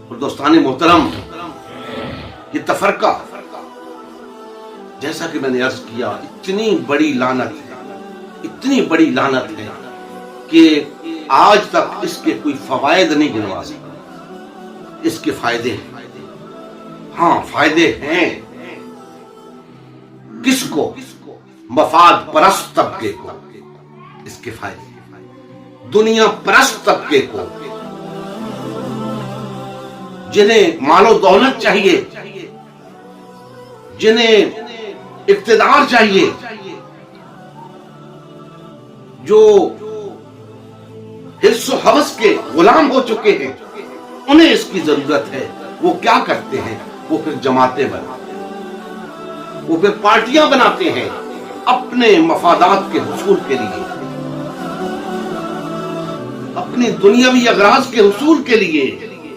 اور دوستان محترم، یہ تفرقہ جیسا کہ میں نے عرض کیا اتنی بڑی لعنت ہے کہ آج تک اس کے کوئی فوائد نہیں گنوا سکا۔ اس کے فائدے ہیں، ہاں فائدے ہیں۔ کس کو؟ مفاد پرست طبقے کو اس کے فائدے، دنیا پرست طبقے کو، جنہیں مال و دولت چاہیے، جنہیں اقتدار چاہیے، جو حرص و ہوس کے غلام ہو چکے ہیں، انہیں اس کی ضرورت ہے۔ وہ کیا کرتے ہیں؟ وہ پھر جماعتیں بناتے ہیں، وہ پھر پارٹیاں بناتے ہیں اپنے مفادات کے حصول کے لیے، اپنی دنیاوی اغراض کے حصول کے لیے۔